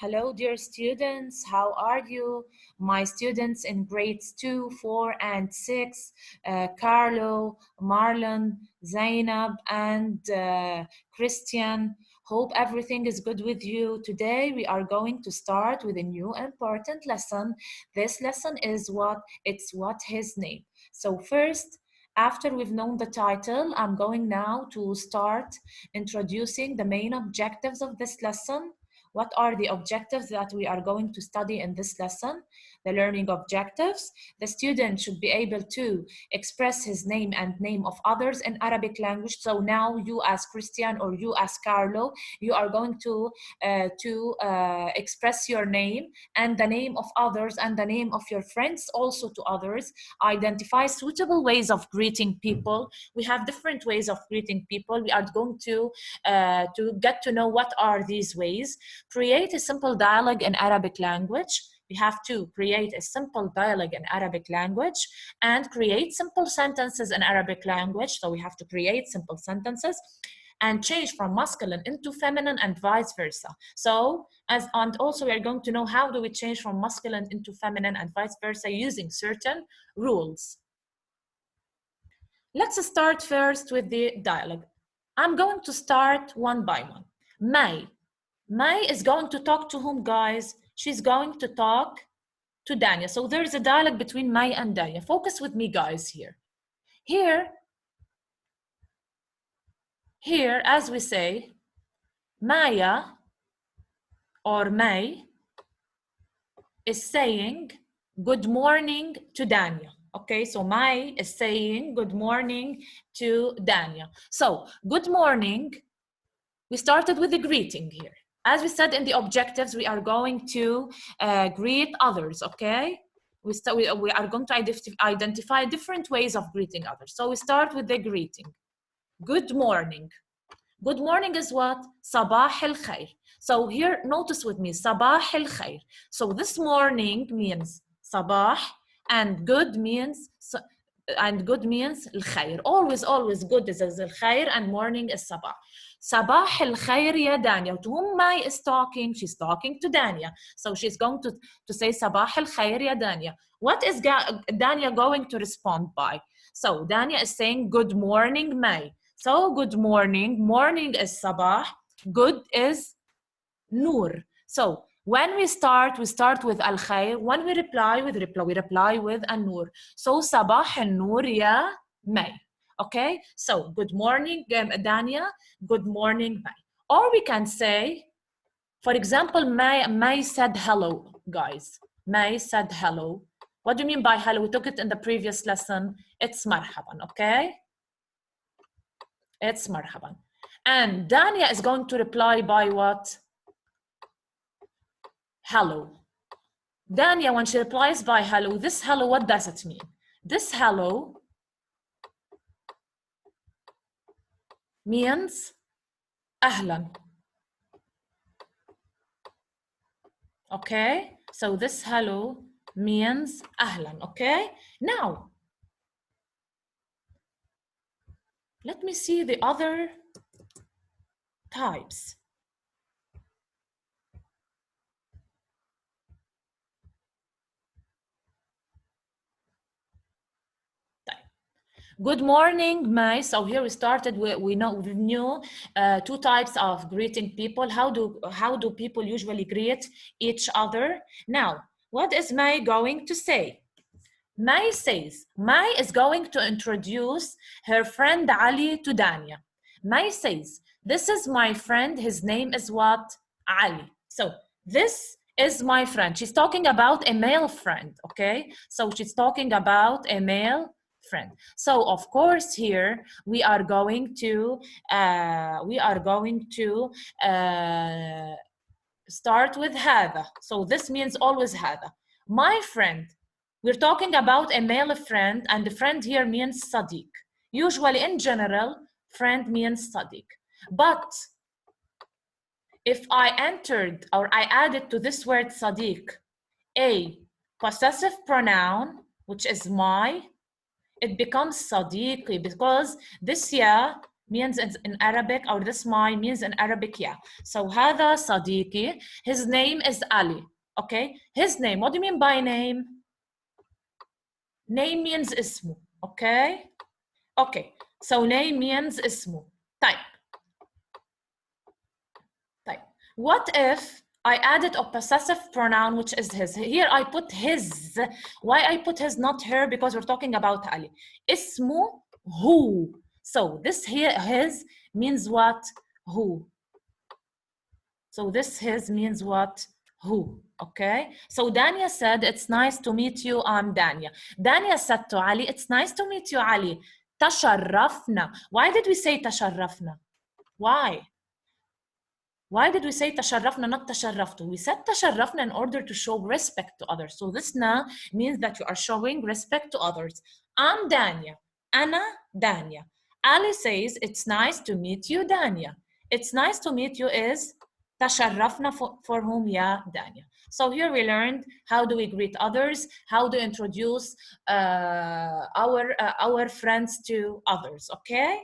Hello, dear students. How are you? My students in grades 2, 4, and 6, Carlo, Marlon, Zainab, and Christian. Hope everything is good with you. Today, we are going to start with a new important lesson. This lesson is what his name. So first, after we've known the title, I'm going now to start introducing the main objectives of this lesson. What are the objectives that we are going to study in this lesson? The learning objectives. The student should be able to express his name and name of others in Arabic language. So now you as Christian or you as Carlo, you are going to express your name and the name of others and the name of your friends also to others. Identify suitable ways of greeting people. We have different ways of greeting people. We are going to get to know what are these ways. Create a simple dialogue in Arabic language. We have to create a simple dialogue in Arabic language and create simple sentences in Arabic language. So we have to create simple sentences and change from masculine into feminine and vice versa. So, and also we are going to know how do we change from masculine into feminine and vice versa using certain rules. Let's start first with the dialogue. I'm going to start one by one. May is going to talk to whom, guys? She's going to talk to Danya. So there's a dialogue between May and Danya. Focus with me, guys, here. Here, as we say, Maya or May is saying good morning to Danya. Okay, so May is saying good morning to Danya. So good morning, we started with a greeting here. As we said in the objectives, we are going to greet others, okay? We are going to identify different ways of greeting others. So we start with the greeting. Good morning. Good morning is what? Sabah al khair. So here, notice with me, Sabah al khair. So this morning means Sabah, and good means al khair. Always good is al khair, and morning is Sabah. Sabah al khair ya Danya. To whom Mai is talking? She's talking to Danya. So she's going to say Sabah al khair ya Danya. What is Danya going to respond by? So Danya is saying good morning, Mai. So good morning. Morning is Sabah. Good is Noor. So when we start with Al Khair. When we reply with An Noor. So Sabah and Noor ya May. Okay? So good morning, Dania. Good morning, May. Or we can say, for example, May said hello, guys. May said hello. What do you mean by hello? We took it in the previous lesson. It's marhaban, okay? It's marhaban. And Dania is going to reply by what? Hello. Dania, when she replies by hello, this hello, what does it mean? This hello means ahlan. Okay? So this hello means ahlan, okay? Now, let me see the other types. Good morning, May. So here we started. We knew two types of greeting people. How do people usually greet each other? Now, what is May going to say? May says, May is going to introduce her friend Ali to Danya. May says, this is my friend. His name is what? Ali. So this is my friend. She's talking about a male friend, okay? So she's talking about a male friend. So of course here we are going to start with هذا. So this means always هذا. My friend. We're talking about a male friend, and the friend here means Sadiq. Usually in general, friend means Sadiq. But if I entered or I added to this word Sadiq a possessive pronoun, which is my, it becomes Sadiqi, because this ya means in Arabic, or this my means in Arabic, yeah. So هذا صديقي, his name is Ali, okay? His name, what do you mean by name? Name means اسمه, okay? Okay, so name means اسمه. طيب. What if I added a possessive pronoun, which is his? Here I put his. Why I put his, not her? Because we're talking about Ali. اسمه هو. So this here, his, means what? Who. So this his means what? Who. Okay? So Dania said, it's nice to meet you, I'm Dania. Dania said to Ali, it's nice to meet you, Ali. تشرفنا. Why did we say تشرفنا? Why? Why did we say تشرفنا, not تشرفت? We said تشرفنا in order to show respect to others. So this na means that you are showing respect to others. I'm Dania. أنا Dania. Ali says, it's nice to meet you, Dania. It's nice to meet you is تشرفنا, for whom, ya Dania. So here we learned how do we greet others, how to introduce our friends to others, okay?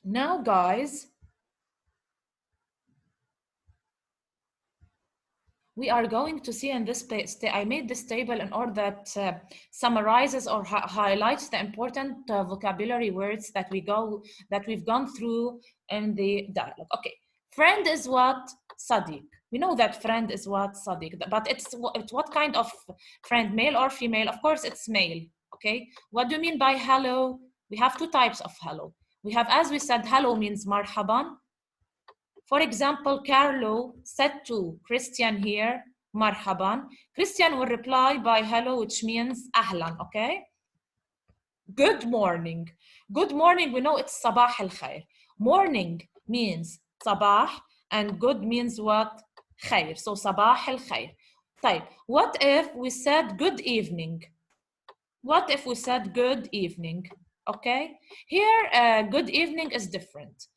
Now, guys, we are going to see in this I made this table in order that summarizes or highlights the important vocabulary words that we've gone through in the dialogue. Okay, friend is what? Sadiq. We know that friend is what? Sadiq. But it's what kind of friend, male or female? Of course, it's male. Okay, what do you mean by hello? We have two types of hello. We have, as we said, hello means marhaban. For example, Carlo said to Christian here, marhaban. Christian will reply by hello, which means ahlan, okay? Good morning. Good morning, we know it's sabah al-khair. Morning means sabah, and good means what? Khair. So sabah al-khair. What if we said good evening? What if we said good evening? Okay? Here, good evening is different.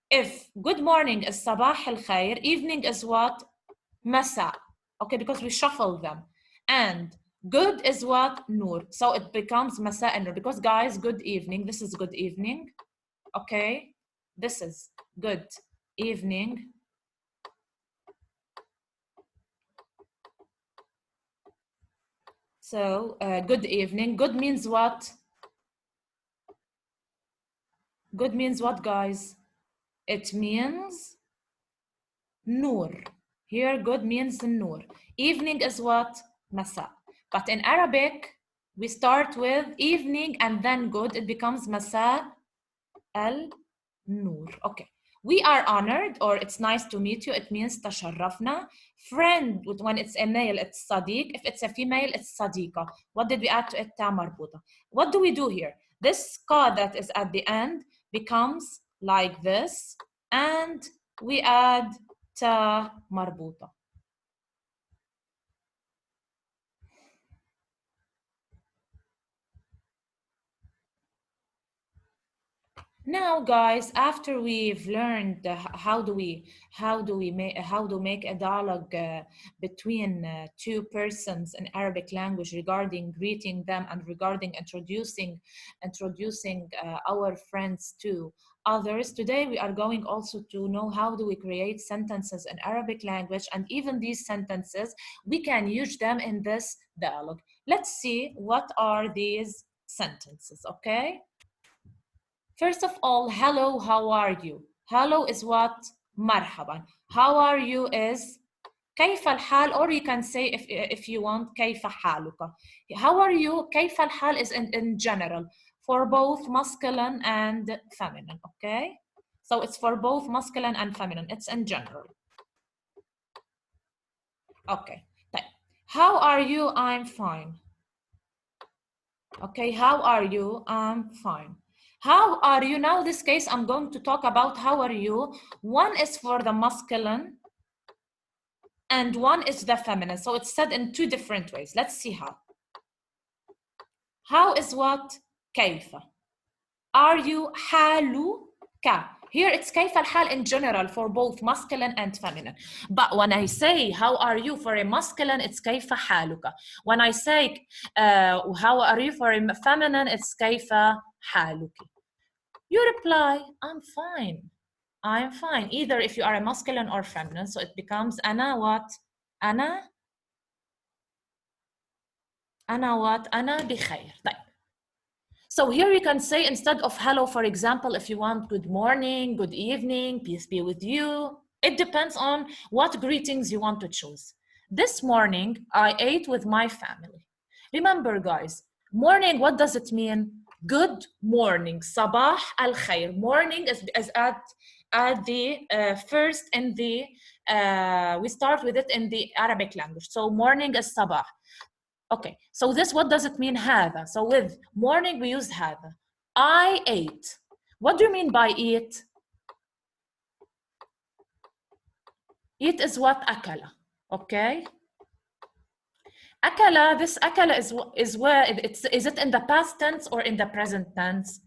If good morning is sabah al-khair, evening is what? Masa. Okay, because we shuffle them. And good is what? Nur. So it becomes masa and nur. Because guys, good evening. This is good evening. Okay, this is good evening. So good evening. Good means what? Good means what, guys? It means nur. Here, good means nur. Evening is what? Masa. But in Arabic, we start with evening and then good. It becomes masa al-nur. Okay. We are honored, or it's nice to meet you. It means tasharrafna. Friend, when it's a male, it's sadiq. If it's a female, it's sadiqa. What did we add to it? Ta marbuta. What do we do here? This ka that is at the end becomes like this, and we add ta marbuta. Now, guys, after we've learned how to make a dialogue between two persons in Arabic language regarding greeting them and regarding introducing our friends to others, today we are going also to know how do we create sentences in Arabic language, and even these sentences we can use them in this dialogue. Let's see what are these sentences, okay? First of all, hello, how are you? Hello is what? Marhaban. How are you is كيف الحال, or you can say if you want كيف حالك. How are you? كيف الحال is in general for both masculine and feminine, okay? So it's for both masculine and feminine. It's in general. Okay. How are you? I'm fine. Okay, how are you? I'm fine. How are you? Now, this case, I'm going to talk about how are you. One is for the masculine and one is the feminine. So it's said in two different ways. Let's see how. How is what? كيف. Are you? حالك. Here it's كيف الحال in general for both masculine and feminine. But when I say how are you for a masculine, it's كيف حالك. When I say how are you for a feminine, it's كيف حالك. You reply, I'm fine. I'm fine. Either if you are a masculine or feminine, so it becomes أنا what? أنا what? أنا بخير. طيب. So here you can say instead of hello, for example, if you want good morning, good evening, peace be with you. It depends on what greetings you want to choose. This morning, I ate with my family. Remember, guys, morning, what does it mean? Good morning. Sabah al khair. Morning is at the first in the, we start with it in the Arabic language. So morning is sabah. Okay, so this, what does it mean, هذا? So with morning, we use هذا. I ate. What do you mean by eat? Eat is what? أكل. Okay? أكل, this أكل is where, is it in the past tense or in the present tense?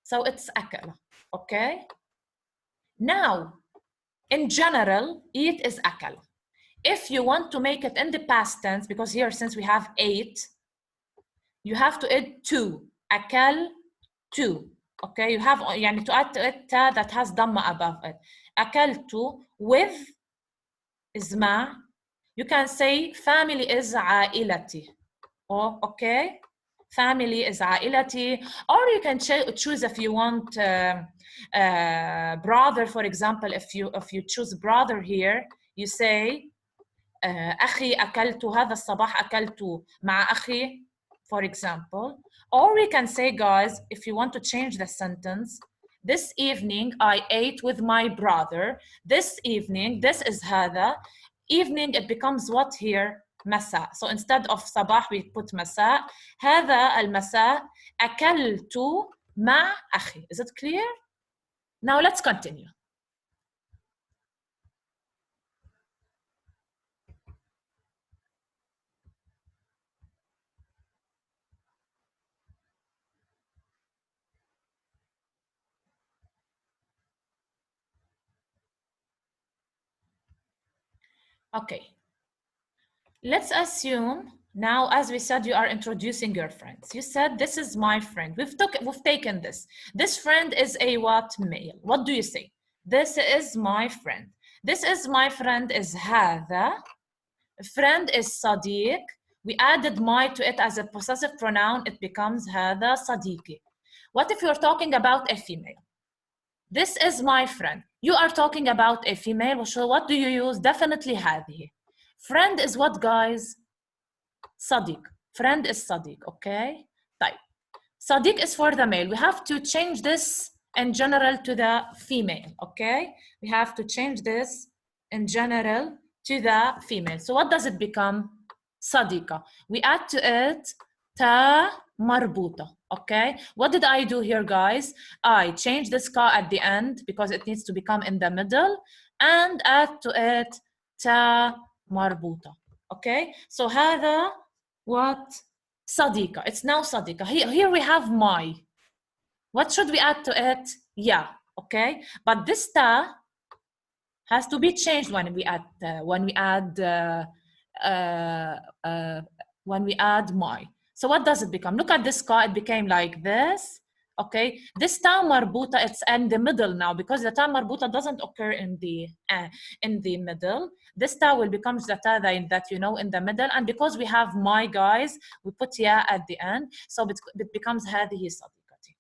So it's أكل. Okay? Now, in general, eat is أكل. If you want to make it in the past tense, because here, since we have ate, you have to add to. أكل to. Okay, you have يعني to add to it that has ضمة above it. أكلت with is مع. You can say family is عائلتي. Oh, okay. Family is عائلتي. Or you can choose if you want brother, for example. If you choose brother here, you say أخي أكلت هذا الصباح أكلت مع أخي, for example. Or we can say, guys, if you want to change the sentence, this evening I ate with my brother. This evening, this is هذا. Evening, it becomes what here? مساء. So instead of صباح, we put مساء. هذا المساء أكلت مع أخي. Is it clear? Now let's continue. Okay. Let's assume now, as we said, you are introducing your friends. You said, this is my friend. We've taken this. This friend is a what? Male. What do you say? This is my friend. This is my friend is هذا. Friend is صديق. We added my to it as a possessive pronoun. It becomes هذا صديقي. What if you're talking about a female? This is my friend. You are talking about a female. So what do you use? Definitely هذه. Friend is what, guys? صديق. Friend is صديق, okay? طيب. صديق is for the male. We have to change this in general to the female, okay? We have to change this in general to the female. So what does it become? صديقة. We add to it تا مربوطة, okay? What did I do here, guys? I changed this ka at the end because it needs to become in the middle and add to it تا مربوطة, okay? So هذا what? صديقة. It's now صديقة. Here we have my. What should we add to it? Yeah, okay? But this ta has to be changed when we add my. So what does it become? Look at this ka, it became like this. Okay, this ta marbuta, it's in the middle now because the ta marbuta doesn't occur in the middle. This ta will become the ta that you know in the middle, and because we have my, guys, we put ya at the end, so it becomes هذه صديقتي.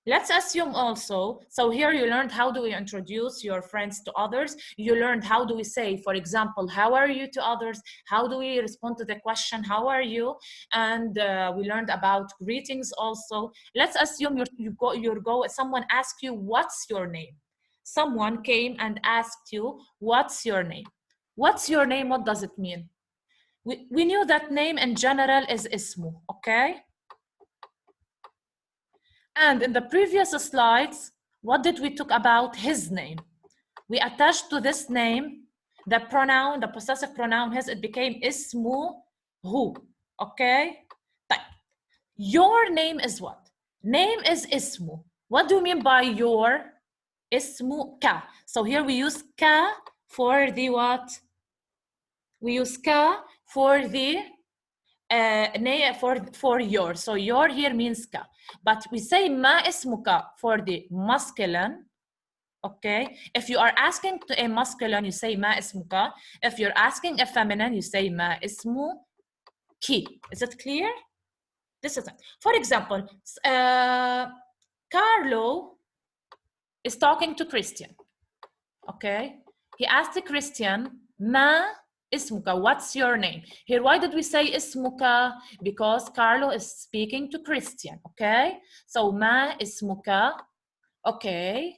Let's assume also, so here you learned how do we introduce your friends to others. You learned how do we say, for example, how are you to others? How do we respond to the question, how are you? And we learned about greetings also. Let's assume someone asked you, what's your name? Someone came and asked you, what's your name? What's your name? What does it mean? We knew that name in general is ismu, okay? And in the previous slides, what did we talk about? His name. We attached to this name the pronoun, the possessive pronoun his, it became ismu hu, okay? Your name is what? Name is ismu. What do you mean by your? اسمك. So here we use ka for the what? We use ka for the for your. So your here means ka. But we say ma اسمك for the masculine. Okay, if you are asking to a masculine, you say ma اسمك. If you're asking a feminine, you say ma اسمك. Is it clear? This is it. For example, Carlo is talking to Christian. Okay, he asked the Christian, ma اسمك, what's your name? Here, why did we say اسمك? Because Carlo is speaking to Christian. Okay, so ma اسمك. Okay,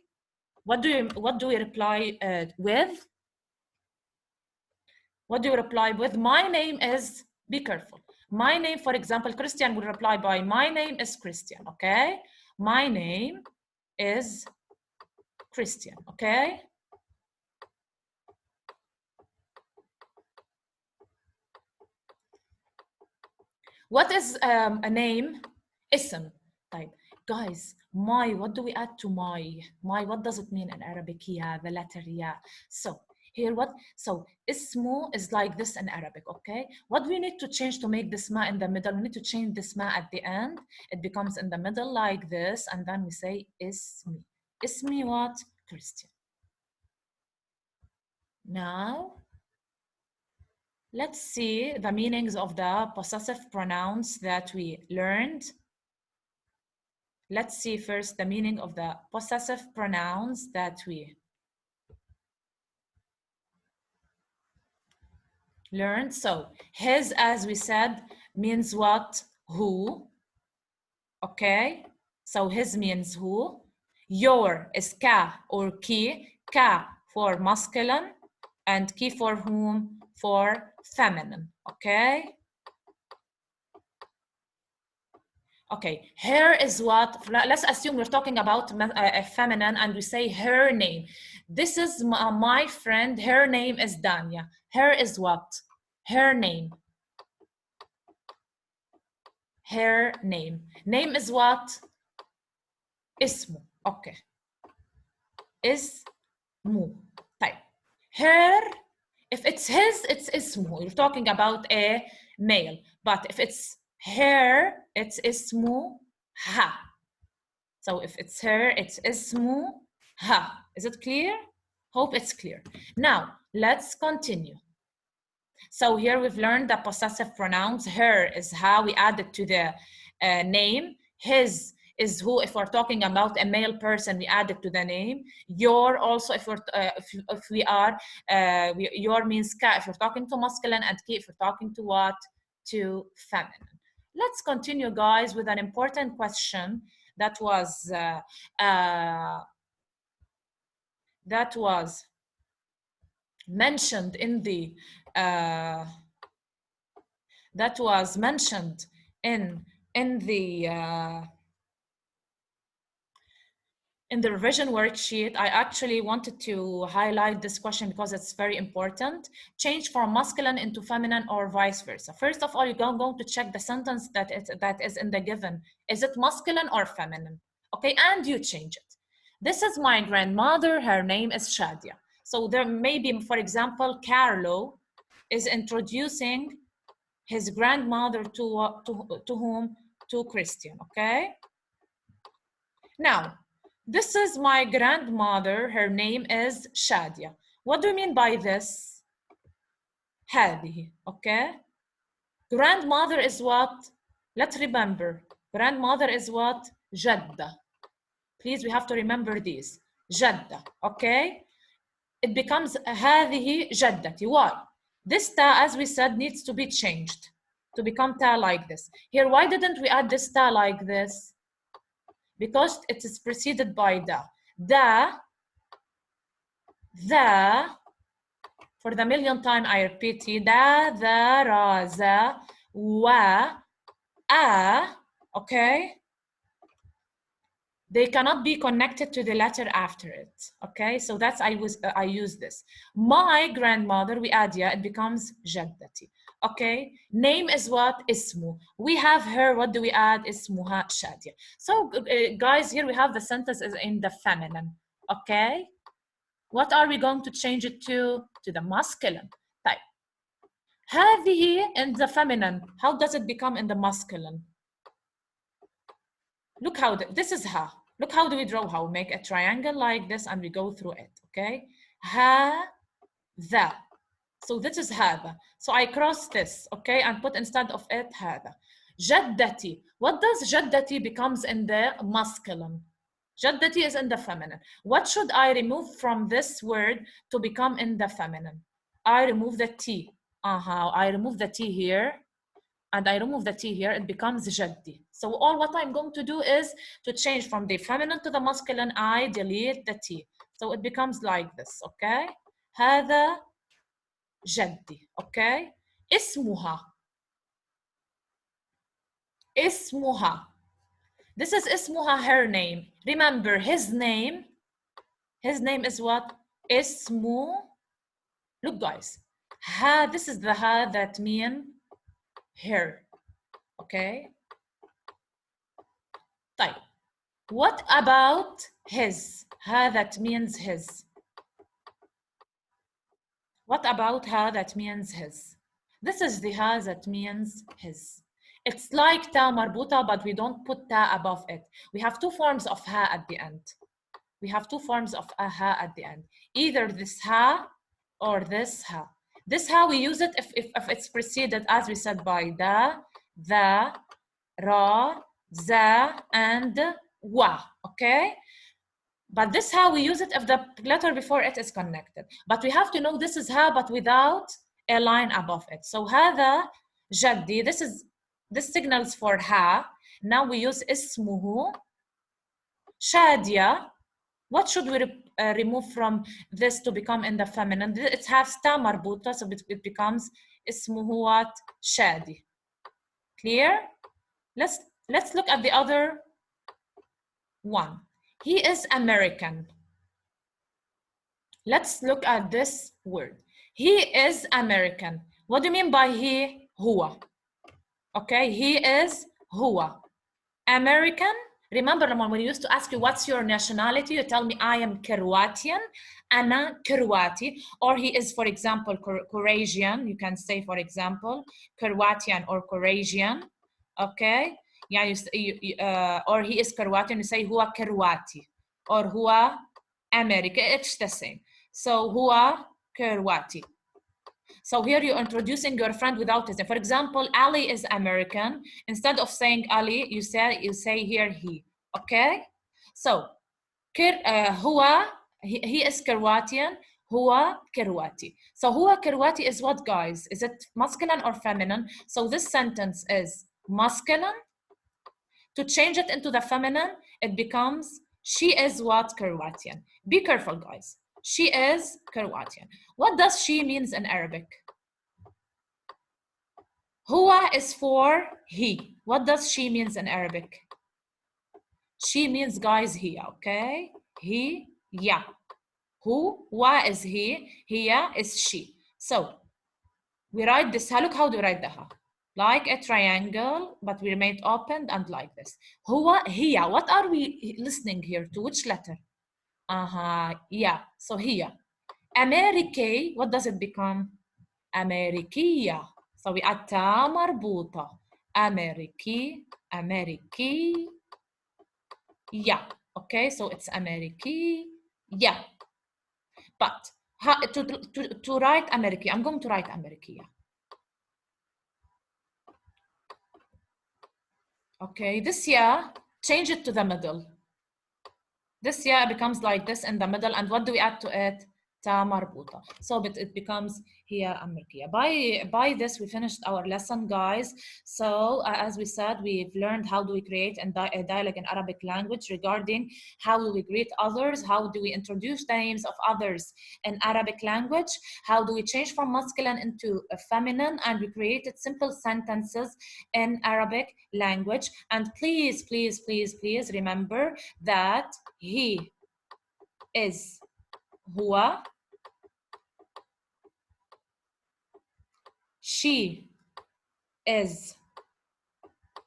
what do we reply with? What do you reply with? My name is, be careful. My name, for example, Christian will reply by, my name is Christian, okay? My name is Christian, okay? What is a name? اسم. طيب, guys, my, what do we add to my? My, what does it mean in Arabic? Yeah, the letter, yeah. So, here what? So, ismu is like this in Arabic, okay? What we need to change to make this ma in the middle? We need to change this ma at the end. It becomes in the middle like this, and then we say ismi. Ismi what? Christian. Now, let's see the meanings of the possessive pronouns that we learned. Let's see first the meaning of the possessive pronouns that we learned. So his, as we said, means what? Who. Okay, so his means who. Your is ka or ki. Ka for masculine and ki for whom? For feminine. Okay. Okay, her is what? Let's assume we're talking about a feminine and we say her name. This is my friend, her name is Danya. Her is what? Her name. Her name. Name is what? اسمه. Okay. اسمه. طيب. Her, if it's his, it's اسمه. You're talking about a male. But if it's her, it's اسمها. So if it's her, it's اسمها. Is it clear? Hope it's clear. Now, let's continue. So here we've learned the possessive pronouns. Her is how we add it to the name. His is who, if we're talking about a male person, we add it to the name. Your also, if we are, your means ka, if you're talking to masculine, and ki, if you're talking to what? To feminine. Let's continue, guys, with an important question that was mentioned in the in the revision worksheet. I actually wanted to highlight this question because it's very important. Change from masculine into feminine or vice versa. First of all, you're going to check the sentence that is in the given. Is it masculine or feminine? Okay, and you change it. This is my grandmother. Her name is Shadia. So there may be, for example, Carlo is introducing his grandmother to whom? To Christian, okay? Now, this is my grandmother. Her name is Shadia. What do you mean by this? هذه, okay? Grandmother is what? Let's remember. Grandmother is what? جدة. Please, we have to remember these. جدة, okay? It becomes هذه جدتي. Why? This ta, as we said, needs to be changed to become ta like this. Here, why didn't we add this ta like this? Because it is preceded by da. Da, the, for the millionth time I repeat it, da, the, ra, za, wa, a, okay? They cannot be connected to the letter after it, okay? So that's, I use this. My grandmother, we add ya, it becomes jaddati, okay? Name is what? Ismu. We have her, what do we add? Ismuha Shadia. So guys, here we have the sentence is in the feminine, okay? What are we going to change it to? To the masculine. طيب. هذه in the feminine. How does it become in the masculine? Look how this is ha. Look how do we draw how? We make a triangle like this and we go through it, okay? هذا. So this is هذا. So I cross this, okay, and put instead of it هذا. جدتي. What does جدتي becomes in the masculine? جدتي is in the feminine. What should I remove from this word to become in the feminine? I remove the T. I remove the T here. And I remove the T here, it becomes جدي. So all what I'm going to do is to change from the feminine to the masculine, I delete the T. So it becomes like this, okay? هذا جدي, okay? اسمها. اسمها. This is اسمها, her name. Remember, his name is what? اسمه. Look guys, this is the ha that mean her, okay? طيب. What about his? Ha that means his. What about ha that means his? This is the ha that means his. It's like ta marbuta, but we don't put ta above it. We have two forms of ha at the end. We have two forms of a ha at the end. Either this ha or this ha. This ha we use it if it's preceded, as we said, by da, the, ra, za, and wa, okay? But this how we use it if the letter before it is connected. But we have to know this is ha, but without a line above it. So هذا جدي, this signals for ha. Now we use اسمه. شادية. What should we remove from this to become in the feminine? It has ta marbuta, so it becomes اسمه what? شادي. Clear? Let's look at the other one. He is American. Let's look at this word. He is American. What do you mean by he? هو. Okay, he is هو. American. Remember, when we used to ask you what's your nationality, you tell me I am Croatian, أنا كرواتي, or he is, for example, Croatian. You can say, for example, Croatian or Croatian. Okay, yeah, or he is Croatian. You say هو كرواتي, or هو American. It's the same. So هو كرواتي. So here you're introducing your friend without his name. For example, Ali is American. Instead of saying Ali, you say here he. Okay? So هو he is Croatian. هو كرواتي. So هو كرواتي is what, guys? Is it masculine or feminine? So this sentence is masculine. To change it into the feminine, it becomes she is what? Croatian. Be careful, guys. She is Croatian. What does she means in Arabic? Huwa is for he. What does she means in Arabic? She means, guys, he, okay? He, yeah. Huwa is he, hiya is she. So we write this. Look how do we write the ha? Like a triangle, but we made opened and like this. Huwa, hiya. What are we listening here to? Which letter? Yeah. So here. America, what does it become? Amerikiya. So we add ta marbuta. Ameriki, Ameriki, yeah. Okay, so it's Ameriki, yeah. But to write Ameriki, I'm going to write Amerikiya. Okay, this yeah, change it to the middle. This yeah becomes like this in the middle, and what do we add to it? Ta marbuta. So it becomes here Amerikiya. By this, we finished our lesson, guys. So as we said, we've learned how do we create a dialogue in Arabic language regarding how do we greet others, how do we introduce the names of others in Arabic language, how do we change from masculine into feminine, and we created simple sentences in Arabic language. And please, please, please, please remember that he is هو, she is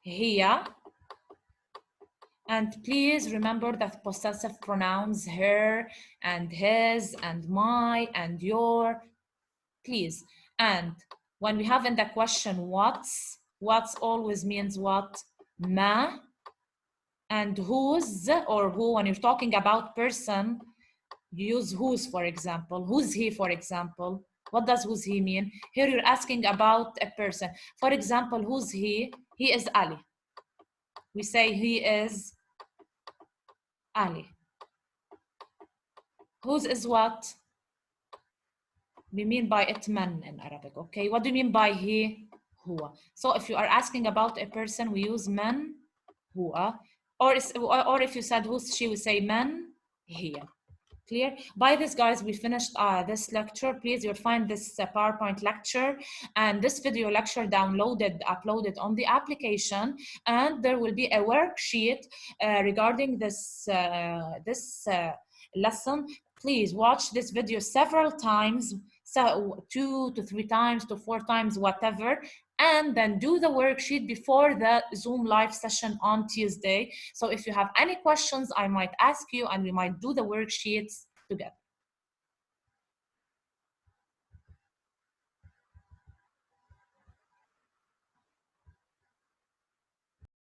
هي, And please remember that possessive pronouns her and his and my and your, please. And when we have in the question what's always means what? Ma. And whose or who, when you're talking about person, you use whose, for example. Who's he, for example? What does who's he mean? Here you're asking about a person. For example, who's he? He is Ali. We say he is Ali. Whose is what? We mean by it man in Arabic, okay? What do you mean by he? Huwa. So if you are asking about a person, we use man, huwa. Or if you said who's she, we say man, hiya. Clear? By this, guys, we finished this lecture. Please, you'll find this PowerPoint lecture and this video lecture uploaded on the application, and there will be a worksheet regarding this lesson. Please watch this video several times, so 2 to 3 times to 4 times, whatever, and then do the worksheet before the Zoom live session on Tuesday. So if you have any questions, I might ask you and we might do the worksheets together.